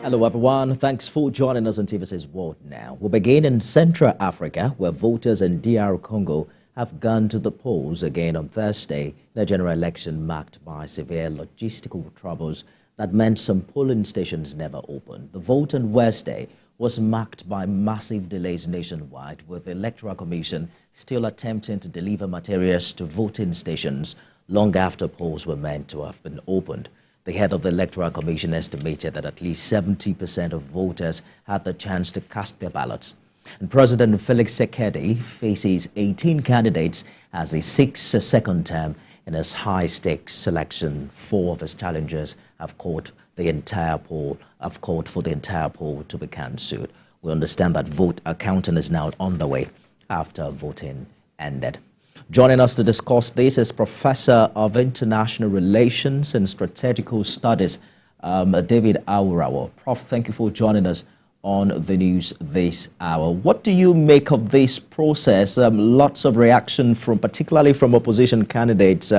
Hello everyone, thanks for joining us on TVC's World Now. We'll begin in Central Africa, where voters in DR Congo have gone to the polls again on Thursday in a general election marked by severe logistical troubles that meant some polling stations never opened. The vote on Wednesday was marked by massive delays nationwide, with the Electoral Commission still attempting to deliver materials to voting stations long after polls were meant to have been opened. The head of the Electoral Commission estimated that at least 70% of voters had the chance to cast their ballots. And President Felix Tshisekedi faces 18 candidates as he seeks a second term in his high-stakes selection. 4 of his challengers have called for the entire poll to be cancelled. We understand that vote accounting is now on the way after voting ended. Joining us to discuss this is Professor of International Relations and Strategical Studies, David Awurawa. Prof, thank you for joining us on the news this hour. What do you make of this process? Lots of reaction particularly from opposition candidates,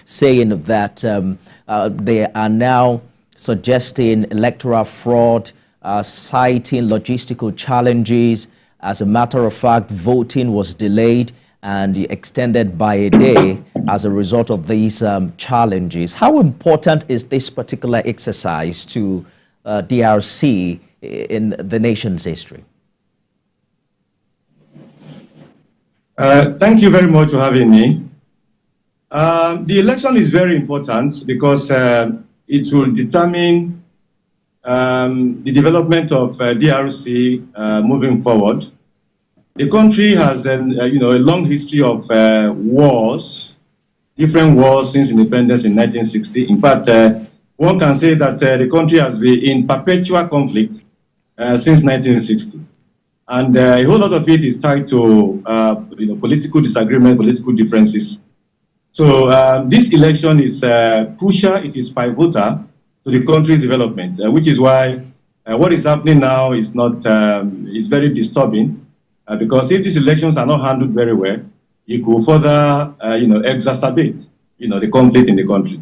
saying that they are now suggesting electoral fraud, citing logistical challenges. As a matter of fact, voting was delayed and extended by a day as a result of these challenges. How important is this particular exercise to DRC in the nation's history? Thank you very much for having me. The election is very important because it will determine the development of DRC moving forward. The country has a long history of wars, different wars since independence in 1960. In fact, one can say that the country has been in perpetual conflict since 1960. And a whole lot of it is tied to political disagreement, political differences. So this election is crucial. It is pivotal to the country's development, which is why what is happening now is is very disturbing. Because if these elections are not handled very well, it could further, exacerbate, the conflict in the country.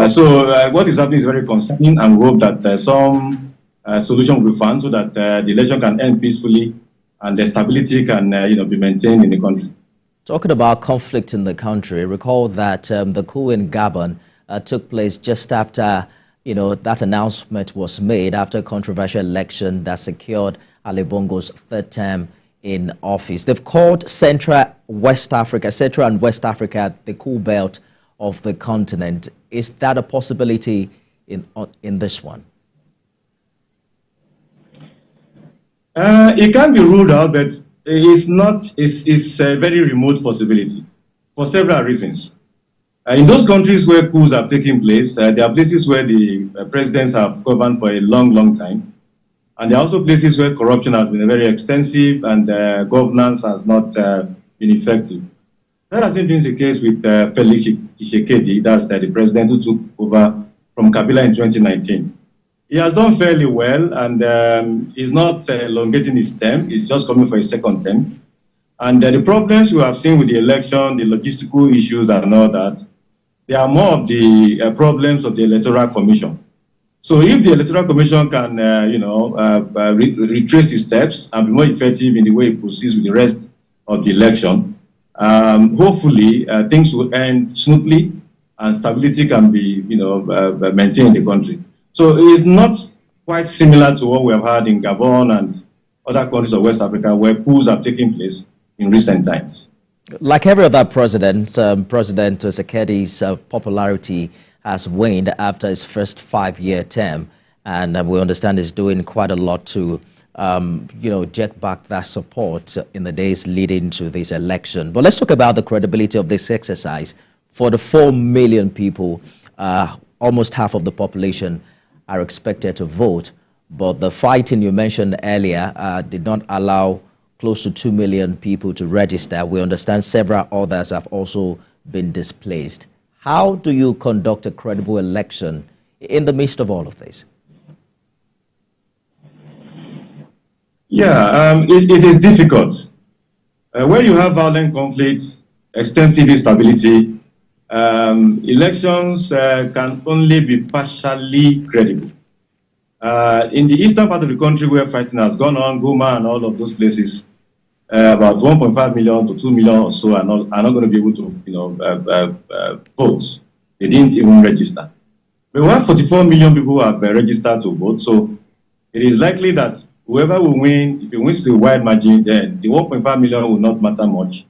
So what is happening is very concerning, and we hope that some solution will be found so that the election can end peacefully and the stability can, be maintained in the country. Talking about conflict in the country, recall that the coup in Gabon took place just after, that announcement was made after a controversial election that secured Ali Bongo's 3rd term in office. They've called Central and West Africa the cool belt of the continent. Is that a possibility in this one? It can be ruled out, but it's not. It's a very remote possibility for several reasons. In those countries where coups have taken place, there are places where the presidents have governed for a long time. And there are also places where corruption has been very extensive and governance has not been effective. That hasn't been the case with Felix Tshisekedi, that's the president who took over from Kabila in 2019. He has done fairly well, and he's not elongating his term. He's just coming for his 2nd term. And the problems we have seen with the election, the logistical issues and all that, they are more of the problems of the Electoral Commission. So if the Electoral Commission can, retrace its steps and be more effective in the way it proceeds with the rest of the election, hopefully things will end smoothly and stability can be, maintained in the country. So it is not quite similar to what we have had in Gabon and other countries of West Africa where coups have taken place in recent times. Like every other president, President Tshisekedi's popularity has waned after his first 5-year term, and we understand he's doing quite a lot to, jerk back that support in the days leading to this election. But let's talk about the credibility of this exercise. For the 4 million people, almost half of the population are expected to vote, but the fighting you mentioned earlier did not allow close to 2 million people to register. We understand several others have also been displaced. How do you conduct a credible election in the midst of all of this? Yeah, it is difficult. Where you have violent conflicts, extensive instability, elections can only be partially credible. In the eastern part of the country where fighting has gone on, Goma and all of those places, about 1.5 million to 2 million or so are not going to be able to, vote. They didn't even register. But we have 44 million people who have registered to vote. So it is likely that whoever will win, if he wins the wide margin, then the 1.5 million will not matter much.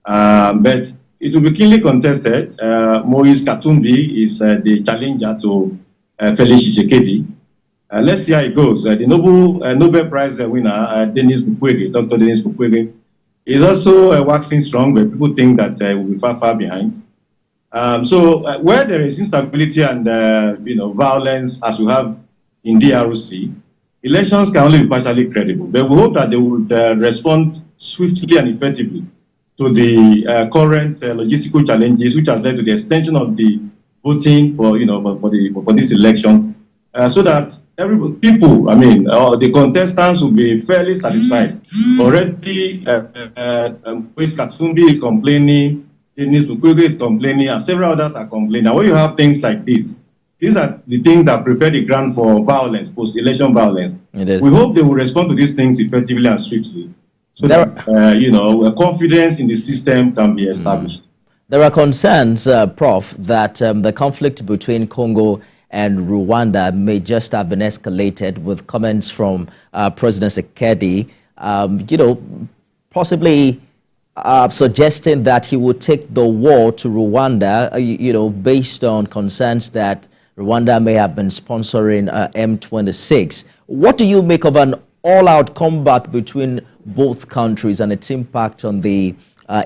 But it will be keenly contested. Moise Katumbi is the challenger to Felix Tshisekedi. Let's see how it goes. The Nobel Prize winner, Denis Mukwege, Dr. Denis Mukwege, is also waxing strong, but people think that will be far, far behind. So where there is instability and violence, as we have in DRC, elections can only be partially credible. But we hope that they would respond swiftly and effectively to the current logistical challenges, which has led to the extension of the voting for this election, so that the contestants will be fairly satisfied. Already, Moise Katumbi is complaining, Denis Mukwege is complaining, and several others are complaining. And when you have things like this, these are the things that prepare the ground for violence, post-election violence. We hope they will respond to these things effectively and swiftly, so that confidence in the system can be established. There are concerns, Prof, that the conflict between Congo and Rwanda may just have been escalated, with comments from President Tshisekedi, possibly suggesting that he would take the war to Rwanda, based on concerns that Rwanda may have been sponsoring M26. What do you make of an all-out combat between both countries and its impact on the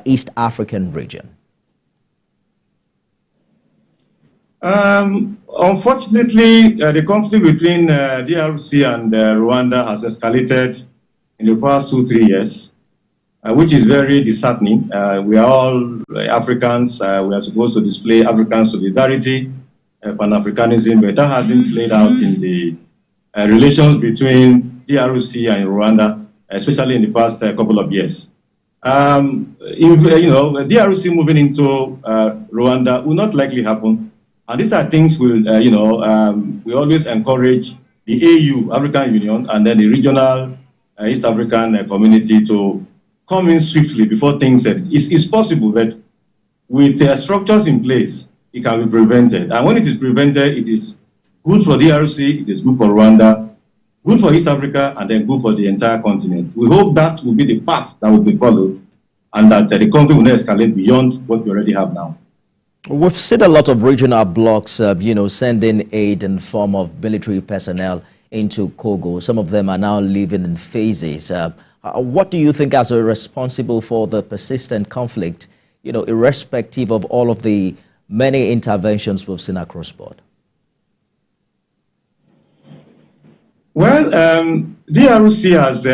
East African region? Unfortunately, the conflict between DRC and Rwanda has escalated in the past 2-3 years, which is very disheartening. We are all Africans. We are supposed to display African solidarity, Pan-Africanism, but that hasn't played out in the relations between DRC and Rwanda, especially in the past couple of years. DRC moving into Rwanda will not likely happen. And these are things we always encourage the AU, African Union, and then the regional East African community to come in swiftly before things. It's possible, but with structures in place, it can be prevented. And when it is prevented, it is good for DRC, it is good for Rwanda, good for East Africa, and then good for the entire continent. We hope that will be the path that will be followed, and that the conflict will not escalate beyond what we already have now. We've seen a lot of regional blocs, sending aid in form of military personnel into Congo. Some of them are now living in phases. What do you think as a responsible for the persistent conflict, irrespective of all of the many interventions we've seen across board? Well, DRC has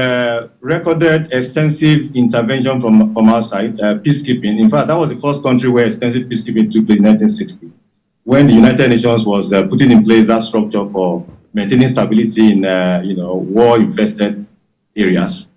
recorded extensive intervention from our side, peacekeeping. In fact, that was the first country where extensive peacekeeping took place in 1960, when the United Nations was putting in place that structure for maintaining stability in, war-infested areas.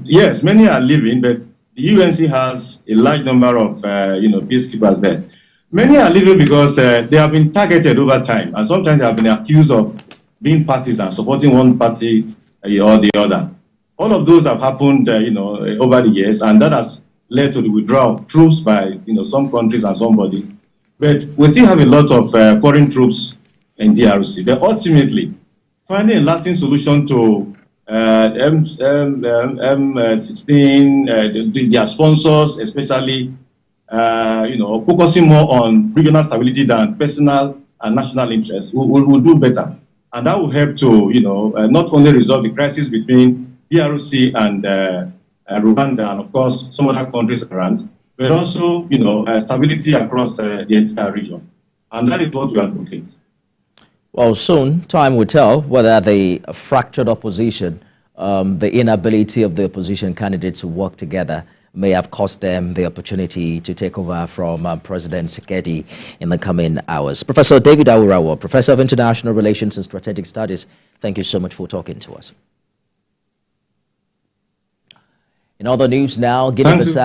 Yes, many are leaving, but the UNC has a large number of, peacekeepers there. Many are leaving because they have been targeted over time, and sometimes they have been accused of being partisan, supporting one party or the other. All of those have happened, over the years, and that has led to the withdrawal of troops by, some countries and some bodies. But we still have a lot of foreign troops in DRC. But ultimately, finding a lasting solution to M16, their sponsors, especially, focusing more on regional stability than personal and national interests, will do better. And that will help to, not only resolve the crisis between DRC and Rwanda, and of course some other countries around, but also, stability across the entire region. And that is what we advocate. Well, soon time will tell whether the fractured opposition, the inability of the opposition candidates to work together, may have cost them the opportunity to take over from President Tshisekedi in the coming hours. Professor David Awurawa, Professor of International Relations and Strategic Studies, thank you so much for talking to us. In other news now, Guinea-Bissau